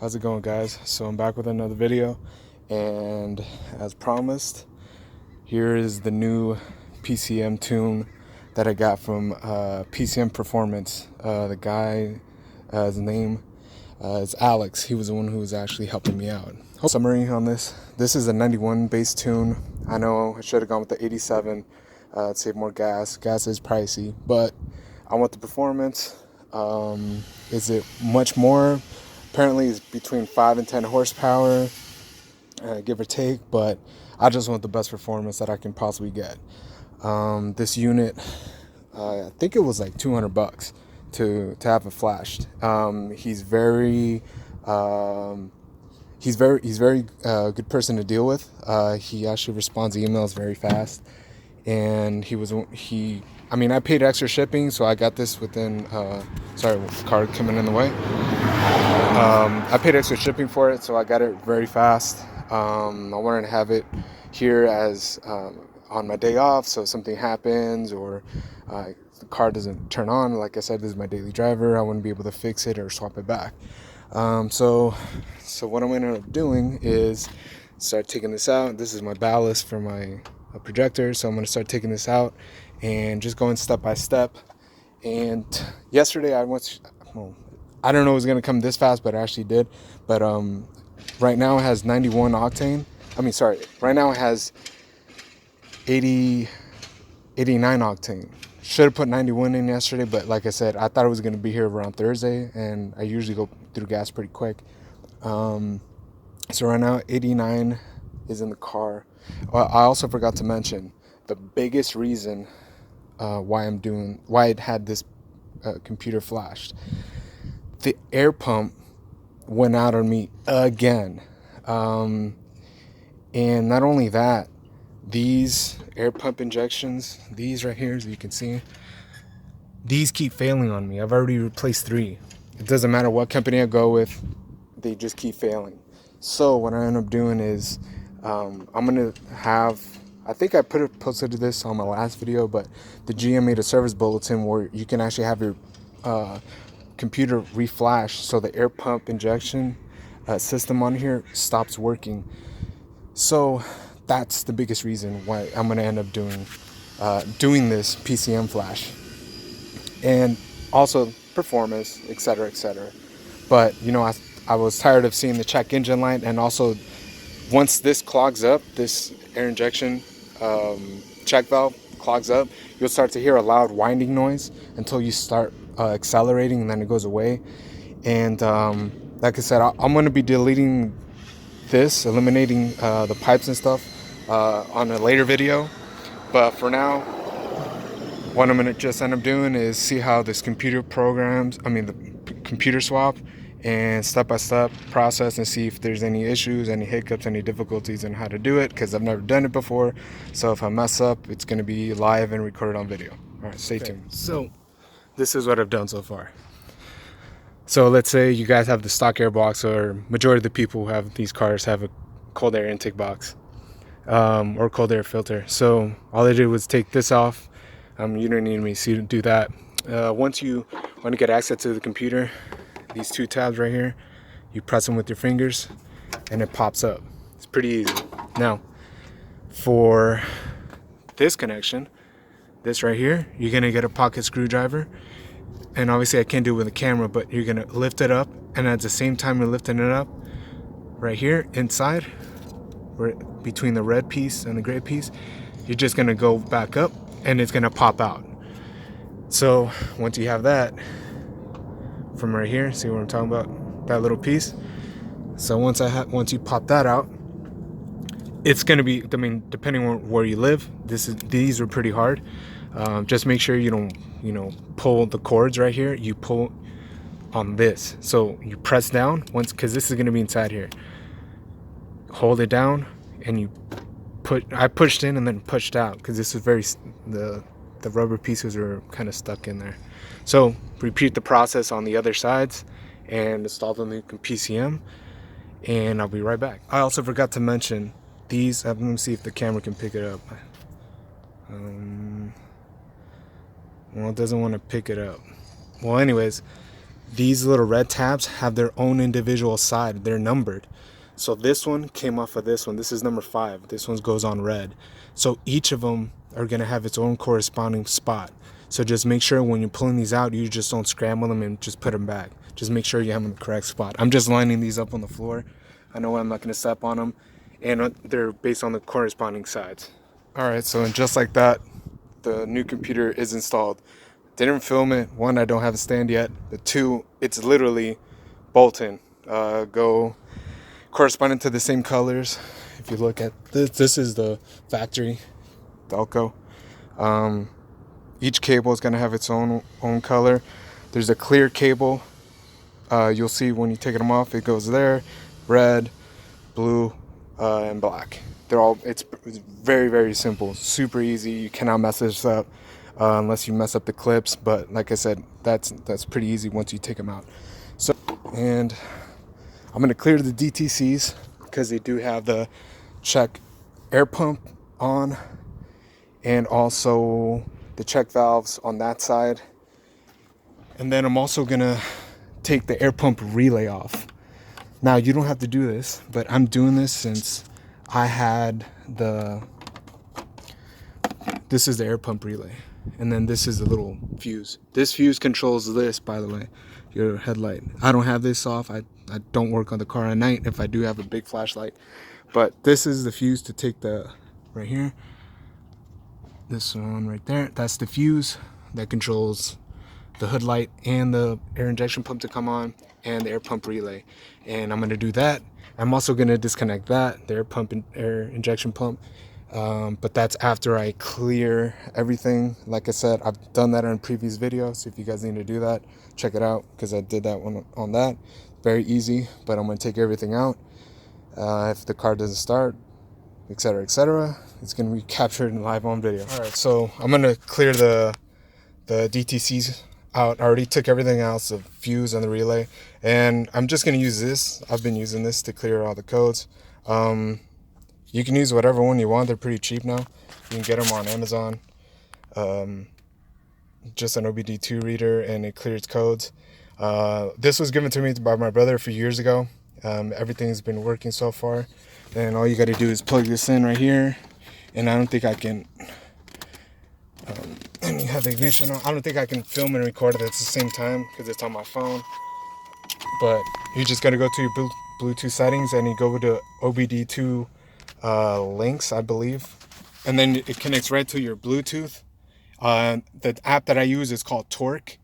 How's it going, guys? So I'm back with another video, and as promised, here is the new PCM tune that I got from PCM Performance. The guy, his name is Alex. He was the one who was actually helping me out. Summary on this: this is a 91 bass tune. I know I should have gone with the 87 to save more gas. Gas is pricey, but I want the performance. Is it much more? Apparently it's between 5 and 10 horsepower, give or take, but I just want the best performance that I can possibly get. This unit, I think it was like $200 to have it flashed. He's very good person to deal with. He actually responds to emails very fast, and I paid extra shipping, so I got this within, sorry, car coming in the way. I paid extra shipping for it, so I got it very fast. I wanted to have it here as on my day off, so if something happens or the car doesn't turn on, like I said, this is my daily driver, I wouldn't be able to fix it or swap it back. So what I'm going to end up doing is start taking this out. This is my ballast for my projector, so I'm going to start taking this out and just going step by step. And yesterday I don't know it was going to come this fast, but it actually did. But right now it has 91 octane. Right now it has 89 octane. Should have put 91 in yesterday, but like I said, I thought it was going to be here around Thursday, and I usually go through gas pretty quick. So right now 89 is in the car. I also forgot to mention the biggest reason why it had this computer flashed. The air pump went out on me again, and not only that, these air pump injections, these right here, as you can see, these keep failing on me. I've already replaced 3. It doesn't matter what company I go with, they just keep failing. So what I end up doing is I'm gonna have, I think I posted this on my last video, but the GM made a service bulletin where you can actually have your computer reflash, so the air pump injection system on here stops working. So that's the biggest reason why I'm going to end up doing this PCM flash, and also performance, etc., etc. But I was tired of seeing the check engine light, and also once this clogs up, this air injection check valve clogs up, you'll start to hear a loud winding noise until you start accelerating, and then it goes away. And like I said, I'm going to be deleting this, eliminating the pipes and stuff on a later video. But for now, what I'm going to just end up doing is see how this computer computer swap and step-by-step process, and see if there's any issues, any hiccups, any difficulties in how to do it, because I've never done it before. So if I mess up, it's going to be live and recorded on video. All right, stay tuned. So this is what I've done so far. So let's say you guys have the stock air box, or majority of the people who have these cars have a cold air intake box or cold air filter. So all I did was take this off. You don't need me to do that. Once you want to get access to the computer, these 2 tabs right here, you press them with your fingers and it pops up. It's pretty easy. Now for this connection, this right here, you're gonna get a pocket screwdriver, and obviously I can't do it with a camera, but you're gonna lift it up, and at the same time you're lifting it up, right here inside, between the red piece and the gray piece, you're just gonna go back up and it's gonna pop out. So once you have that from right here, see what I'm talking about, that little piece. So once you pop that out, it's gonna be, depending on where you live, these are pretty hard. Just make sure you don't pull the cords right here. You pull on this, so you press down once, because this is going to be inside here. Hold it down, and you I pushed in and then pushed out, because this is the rubber pieces are kind of stuck in there. So repeat the process on the other sides and install the new PCM, and I'll be right back. I also forgot to mention these. Let me see if the camera can pick it up. Well, it doesn't want to pick it up. Well, anyways, these little red tabs have their own individual side. They're numbered. So this one came off of this one. This is number 5. This one goes on red. So each of them are going to have its own corresponding spot. So just make sure when you're pulling these out, you just don't scramble them and just put them back. Just make sure you have them in the correct spot. I'm just lining these up on the floor. I know I'm not going to step on them. And they're based on the corresponding sides. Alright, so and just like that, the new computer is installed. Didn't film it. 1, I don't have a stand yet. The 2, it's literally bolt-in. Go corresponding to the same colors. If you look at this is the factory Delco. Each cable is going to have its own color. There's a clear cable. You'll see when you take them off, it goes there. Red, blue, and black. It's very, very simple. Super easy. You cannot mess this up unless you mess up the clips. But like I said, that's pretty easy once you take them out. So, and I'm going to clear the DTCs because they do have the check air pump on and also the check valves on that side. And then I'm also going to take the air pump relay off. Now, you don't have to do this, but I'm doing this since I had this is the air pump relay. And then this is the little fuse. This fuse controls this, by the way, your headlight. I don't have this off. I don't work on the car at night if I do have a big flashlight. But this is the fuse to take the, right here. This one right there, that's the fuse that controls the hood light and the air injection pump to come on and the air pump relay. And I'm going to do that. I'm also going to disconnect that, the air pump and air injection pump. But that's after I clear everything. Like I said, I've done that in a previous video. So if you guys need to do that, check it out because I did that one on that. Very easy, but I'm going to take everything out. If the car doesn't start, etc., etc., it's going to be captured in live on video. All right, so I'm going to clear the DTCs out. I already took everything out, the fuse and the relay, and I'm just going to use this. I've been using this to clear all the codes. You can use whatever one you want. They're pretty cheap now. You can get them on Amazon. Just an OBD2 reader, and it clears codes. This was given to me by my brother a few years ago. Everything's been working so far. And all you got to do is plug this in right here. And I don't think I can... and you have the ignition on. I don't think I can film and record it at the same time because it's on my phone. But you just got to go to your Bluetooth settings and you go to OBD2 links, I believe. And then it connects right to your Bluetooth. The app that I use is called Torque.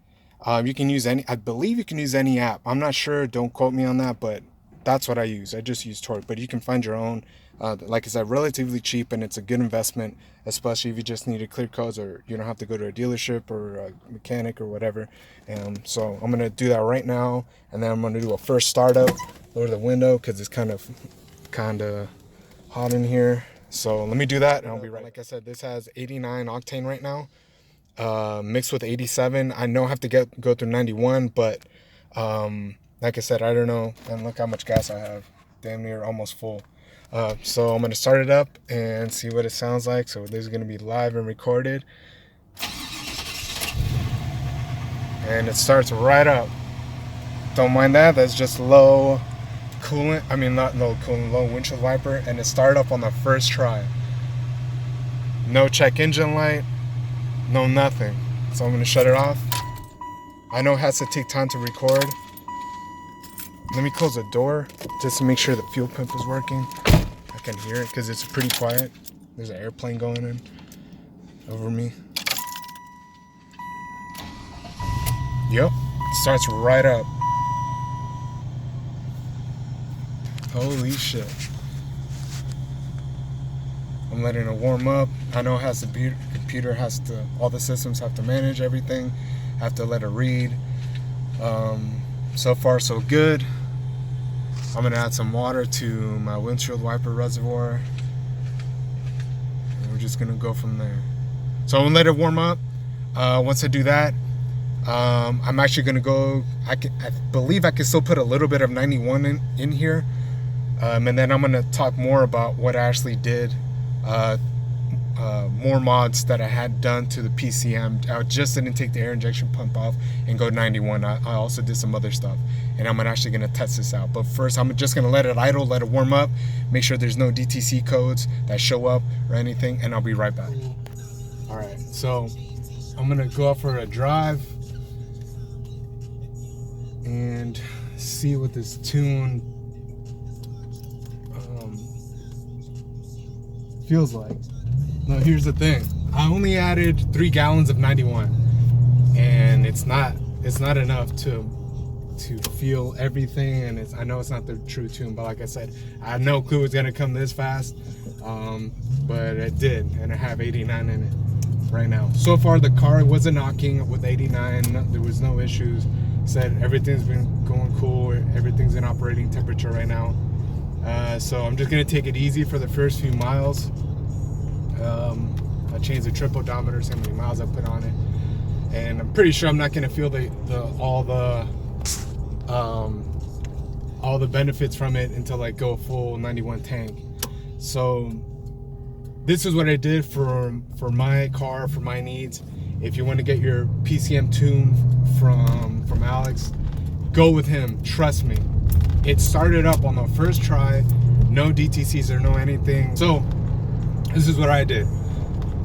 You can use I believe you can use any app. I'm not sure. Don't quote me on that, but that's what I use. I just use Torque, but you can find your own. Like I said, relatively cheap, and it's a good investment, especially if you just need to clear codes or you don't have to go to a dealership or a mechanic or whatever. So I'm going to do that right now, and then I'm going to do a first startup, lower the window because it's kind of hot in here. So let me do that, and I'll be right. Like I said, this has 89 octane right now, mixed with 87. I know I have to go through 91, but like I said, I don't know. And look how much gas I have, damn near almost full. So I'm going to start it up and see what it sounds like. So this is going to be live and recorded. And it starts right up. Don't mind that. That's just low coolant. I mean, not low coolant, low windshield wiper. And it started up on the first try. No check engine light. No nothing. So I'm going to shut it off. I know it has to take time to record. Let me close the door just to make sure the fuel pump is working. I can hear it because it's pretty quiet. There's an airplane going in over me. Yep, it starts right up. Holy shit. I'm letting it warm up. I know it has the computer has to, all the systems have to manage everything. Have to let it read. So far so good. I'm going to add some water to my windshield wiper reservoir. And we're just going to go from there. So I'm going to let it warm up. Once I do that, I'm actually going to go, I believe I can still put a little bit of 91 in here. And then I'm going to talk more about what I actually did more mods that I had done to the PCM. I just didn't take the air injection pump off and go 91. I also did some other stuff, and I'm actually going to test this out. But first, I'm just going to let it idle, let it warm up, make sure there's no DTC codes that show up or anything, and I'll be right back. All right, so I'm going to go out for a drive and see what this tune feels like. No, here's the thing. I only added 3 gallons of 91, and it's not enough to feel everything. And I know it's not the true tune, but like I said, I had no clue it was gonna come this fast, but it did, and I have 89 in it right now. So far, the car wasn't knocking with 89. There was no issues. Said everything's been going cool. Everything's in operating temperature right now. So I'm just gonna take it easy for the first few miles. I changed the trip odometer, see how many miles I put on it, and I'm pretty sure I'm not gonna feel all the benefits from it until I go full 91 tank. So this is what I did for my car, for my needs. If you want to get your PCM tune from Alex, go with him. Trust me, it started up on the first try, no DTCs or no anything. So this is what I did.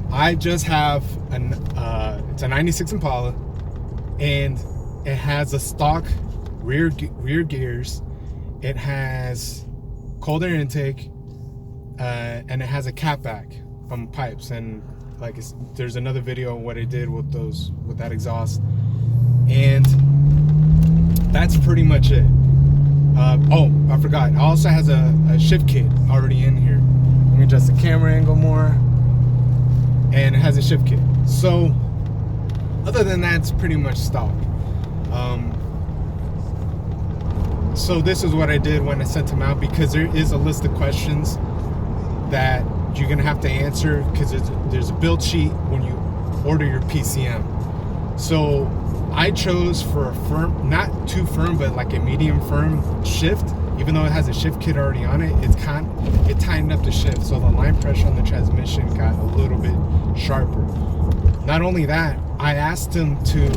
I just have it's a 96 Impala, and it has a stock rear gears. It has cold air intake, and it has a catback from pipes. And there's another video of what I did with that exhaust, and that's pretty much it. Oh, I forgot. It also has a shift kit already in here. Let me adjust the camera angle more, and it has a shift kit. So other than that, it's pretty much stock. So this is what I did when I sent him out, because there is a list of questions that you're gonna have to answer, because there's a build sheet when you order your PCM. So I chose for a firm, not too firm, but like a medium firm shift. Even though it has a shift kit already on it, it tightened up the shift, so the line pressure on the transmission got a little bit sharper. Not only that, I asked him to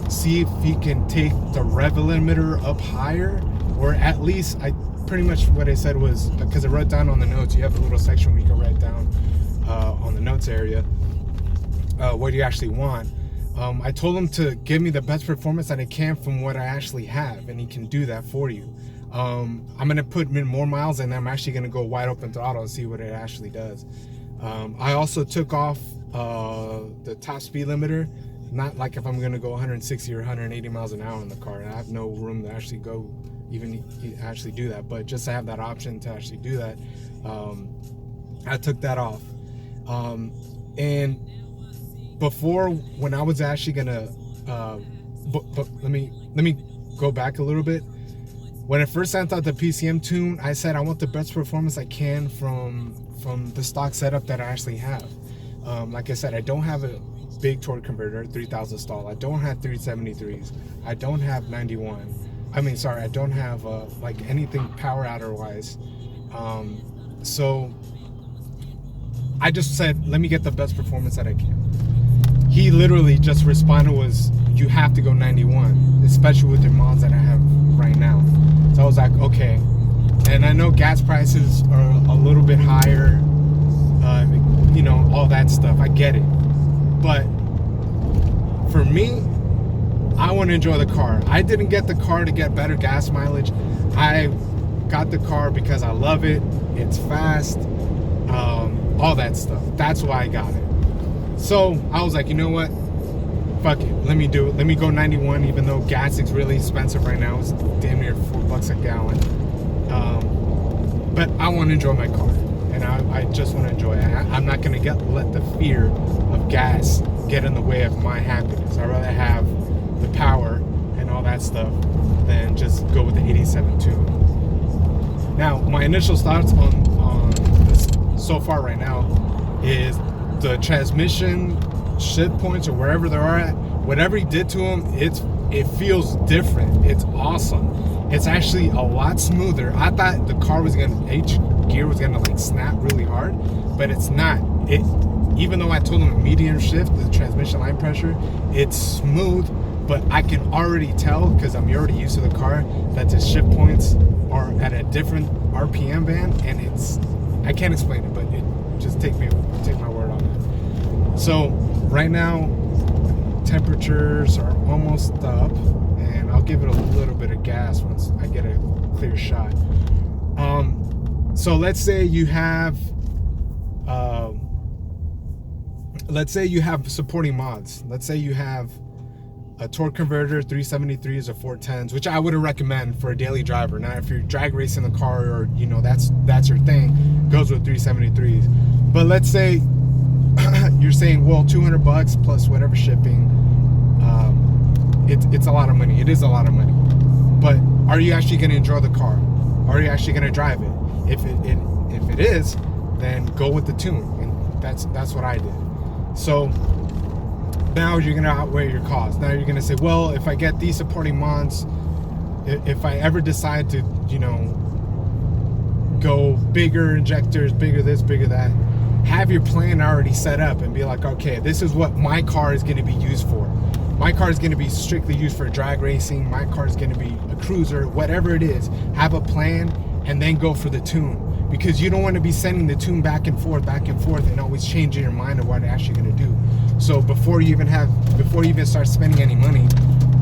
see if he can take the rev limiter up higher, or at least pretty much what I said was, because I wrote down on the notes, you have a little section where you can write down on the notes area what you actually want. I told him to give me the best performance that I can from what I actually have, and he can do that for you. I'm gonna put in more miles, and I'm actually gonna go wide open throttle and see what it actually does. I also took off the top speed limiter. Not like if I'm gonna go 160 or 180 miles an hour in the car. I have no room to actually go even actually do that, but just to have that option to actually do that, I took that off. And before, when I was actually gonna but let me go back a little bit. When I first sent out the PCM tune, I said I want the best performance I can from the stock setup that I actually have. Like I said, I don't have a big torque converter, 3000 stall. I don't have 373s. I don't have 91. I don't have like anything power outer wise. So I just said, let me get the best performance that I can. He literally just responded was, you have to go 91, especially with the mods that I have right now. So I was like, okay. And I know gas prices are a little bit higher, all that stuff. I get it. But for me, I want to enjoy the car. I didn't get the car to get better gas mileage. I got the car because I love it. It's fast, all that stuff. That's why I got it. So I was like, you know what? Fuck it. Let me do it. Let me go 91, even though gas is really expensive right now. It's damn near $4 a gallon. But I want to enjoy my car. And I just want to enjoy it. I'm not going to let the fear of gas get in the way of my happiness. I'd rather have the power and all that stuff than just go with the 87 tune. Now, my initial thoughts on this so far right now is the transmission shift points, or wherever they are at, whatever he did to them, it feels different. It's awesome. It's actually a lot smoother. I thought the car was each gear was gonna like snap really hard, but it's not. It, even though I told them a medium shift, the transmission line pressure, it's smooth, but I can already tell, because I'm already used to the car, that the shift points are at a different RPM band, and it's, I can't explain it, but it just take my word on it. So right now, temperatures are almost up, and I'll give it a little bit of gas once I get a clear shot. So let's say you have supporting mods. Let's say you have a torque converter, 373s or 410s, which I wouldn't recommend for a daily driver. Now, if you're drag racing the car, or you know that's your thing, goes with 373s. But let's say you're saying, well, $200 plus whatever shipping. It's a lot of money. It is a lot of money. But are you actually going to enjoy the car? Are you actually going to drive it? If it is, then go with the tune, and that's what I did. So now you're going to outweigh your costs. Now you're going to say, well, if I get these supporting mods, if I ever decide to, you know, go bigger injectors, bigger this, bigger that, have your plan already set up and be like, okay, this is what my car is going to be used for. My car is going to be strictly used for drag racing. My car is going to be a cruiser, whatever it is. Have a plan and then go for the tune, because you don't want to be sending the tune back and forth, and always changing your mind of what you're actually going to do. So before you even start spending any money,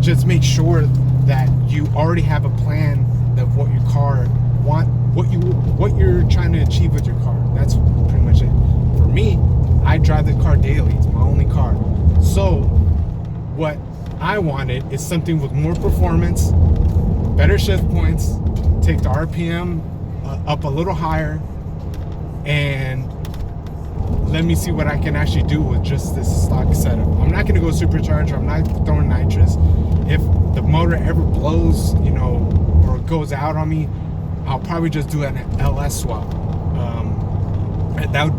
just make sure that you already have a plan of what your car what you're trying to achieve with your car. That's pretty much it. For me, I drive the car daily. It's my only car. So what I wanted is something with more performance, better shift points, take the RPM up a little higher, and let me see what I can actually do with just this stock setup. I'm not going to go supercharger. I'm not throwing nitrous. If the motor ever blows, you know, or goes out on me, I'll probably just do an LS swap. And that would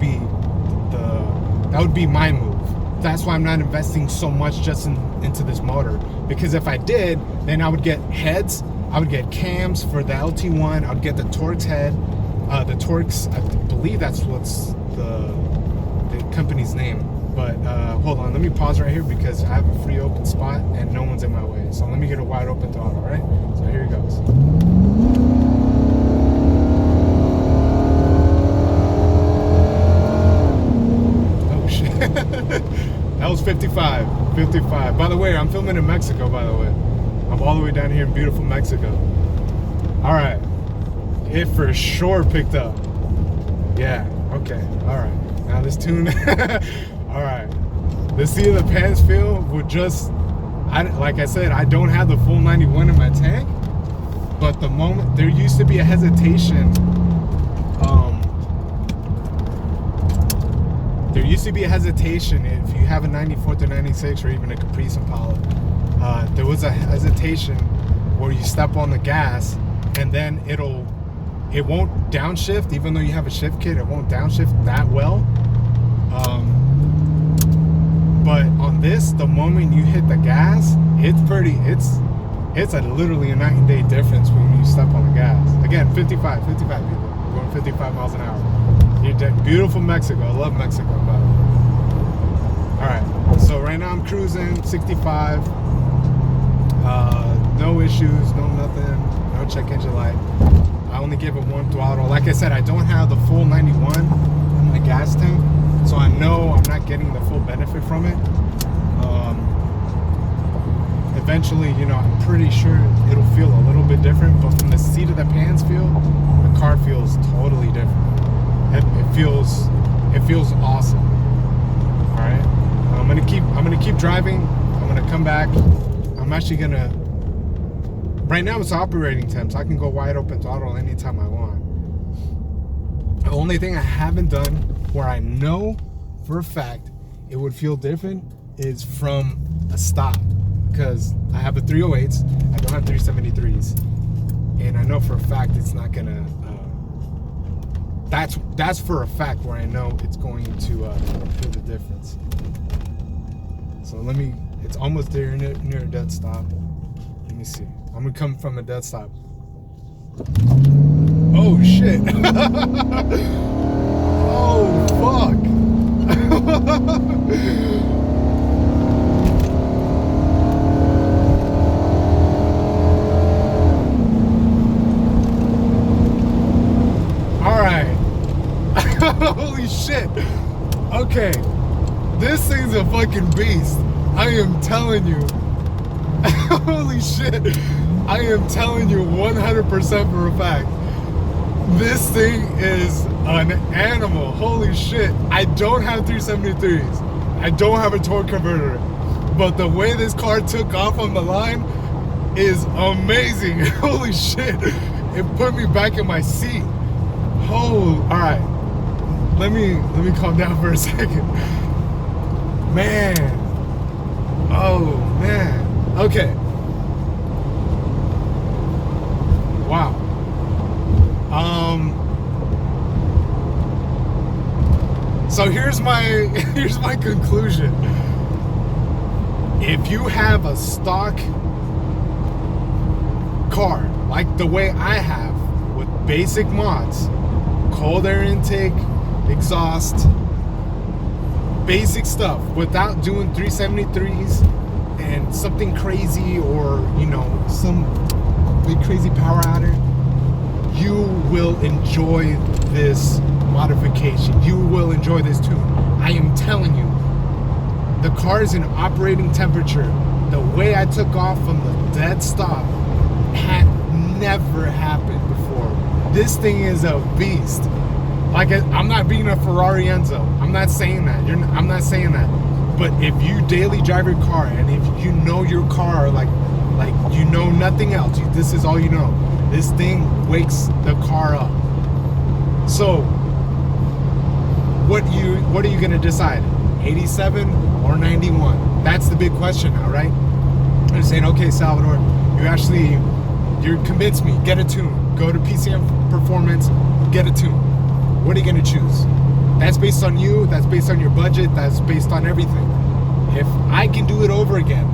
be my move. That's why I'm not investing so much just into this motor, because if I did, then I would get heads, I would get cams for the LT1, I would get the Torx head, the Torx, I believe that's what's the company's name. But hold on, let me pause right here because I have a free open spot and no one's in my way. So let me get a wide open throttle, right? So here it goes. That was 55. By the way, I'm filming in Mexico, by the way. I'm all the way down here in beautiful Mexico. All right. It for sure picked up. Yeah, okay. All right. Now this tune. All right. The seat of the pants feel would just, like I said, I don't have the full 91 in my tank, but the moment, there used to be a hesitation. There used to be a hesitation if you have a 94 to 96 or even a Caprice Impala. There was a hesitation where you step on the gas and then it won't downshift, even though you have a shift kit, it won't downshift that well. But on this, the moment you hit the gas, it's literally a night and day difference when you step on the gas. Again, 55 people going 55 miles an hour. Beautiful Mexico. I love Mexico, by the way. Alright, so right now I'm cruising 65. No issues, no nothing, no check engine light. I only give it one throttle. Like I said, I don't have the full 91 in the gas tank, so I know I'm not getting the full benefit from it. Eventually, you know, I'm pretty sure it'll feel a little bit different, but from the seat of the pants feel, the car feels totally different. It feels awesome. All right, I'm gonna keep driving. I'm gonna come back. I'm actually gonna. Right now it's operating temps. I can go wide open throttle anytime I want. The only thing I haven't done where I know for a fact it would feel different is from a stop, because I have a 308s. I don't have 373s, and I know for a fact it's not gonna. That's for a fact where I know it's going to feel the difference. So it's almost there near a dead stop. Let me see. I'm gonna come from a dead stop Oh shit. Oh fuck. All right. Holy shit. Okay. This thing's a fucking beast. I am telling you. Holy shit. I am telling you 100% for a fact. This thing is an animal. Holy shit. I don't have 373s. I don't have a torque converter. But the way this car took off on the line is amazing. Holy shit. It put me back in my seat. Oh, all right. Let me calm down for a second. Man. Oh, man. Okay. Wow. So here's my conclusion. If you have a stock car like the way I have with basic mods, cold air intake, exhaust, basic stuff, without doing 373s and something crazy, or some big crazy power adder, you will enjoy this modification. You will enjoy this tune. I am telling you, the car is in operating temperature. The way I took off from the dead stop had never happened before. This thing is a beast. Like, I'm not being a Ferrari Enzo. I'm not saying that. I'm not saying that. But if you daily drive your car, and if you know your car like you know nothing else, this is all you know. This thing wakes the car up. So, what are you gonna decide? 87 or 91? That's the big question now, right? You're saying, okay, Salvador, you convinced me. Get a tune. Go to PCM Performance. Get a tune. What are you gonna choose? That's based on you. That's based on your budget. That's based on everything. If I can do it over again,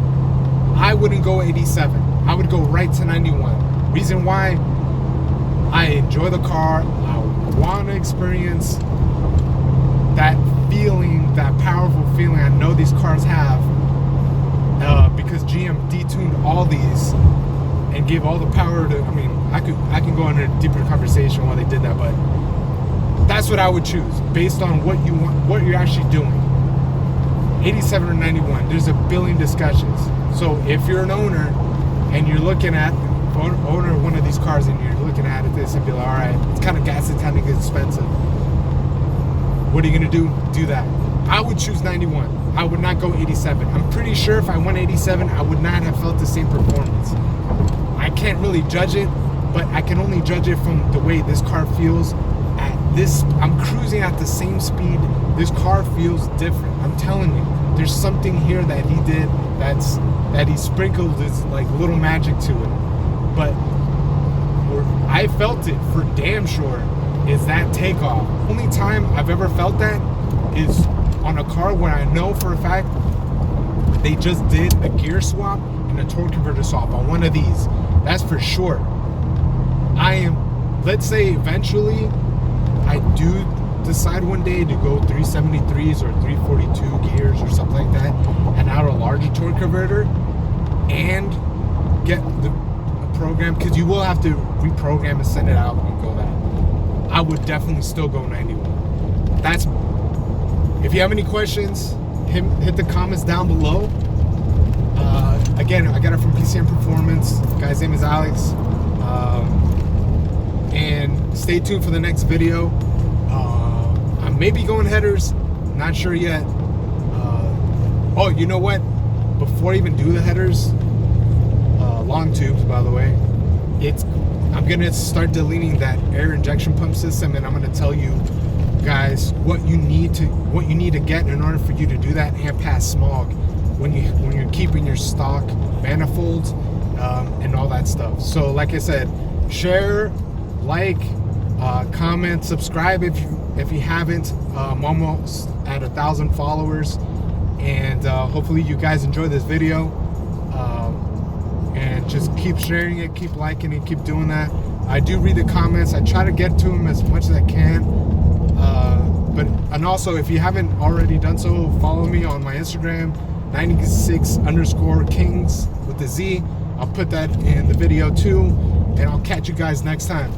I wouldn't go 87. I would go right to 91. Reason why? I enjoy the car. I want to experience that feeling, that powerful feeling I know these cars have, because GM detuned all these and gave all the power to. I mean, I can go into a deeper conversation why they did that, but that's what I would choose based on what you want, what you're actually doing. 87 or 91. There's a billion discussions. So if you're an owner and you're looking at owner of one of these cars and you're looking at this and be like, all right, it's kind of gas, it's kind of expensive. What are you gonna do? Do that. I would choose 91. I would not go 87. I'm pretty sure if I went 87, I would not have felt the same performance. I can't really judge it, but I can only judge it from the way this car feels. I'm cruising at the same speed. This car feels different. I'm telling you, there's something here that he did that he sprinkled his like little magic to it. But I felt it for damn sure is that takeoff. Only time I've ever felt that is on a car where I know for a fact they just did a gear swap and a torque converter swap on one of these. That's for sure. Let's say eventually I do decide one day to go 373s or 342 gears or something like that, and add a larger torque converter and get the program, because you will have to reprogram and send it out and go that. I would definitely still go 91. If you have any questions, hit the comments down below. Again, I got it from PCM Performance. The guy's name is Alex. And stay tuned for the next video. I may be going headers, not sure yet. Oh, you know what? Before I even do the headers, long tubes, by the way, I'm gonna start deleting that air injection pump system, and I'm gonna tell you guys what you need to get in order for you to do that and pass smog when you're keeping your stock manifolds and all that stuff. So like I said, share, like, comment, subscribe if you haven't. I'm almost at 1,000 followers, and hopefully you guys enjoy this video, and just keep sharing it, keep liking it, keep doing that. I do read the comments. I try to get to them as much as I can. And also, if you haven't already done so, follow me on my Instagram, 96_kings with the Z. I'll put that in the video too, and I'll catch you guys next time.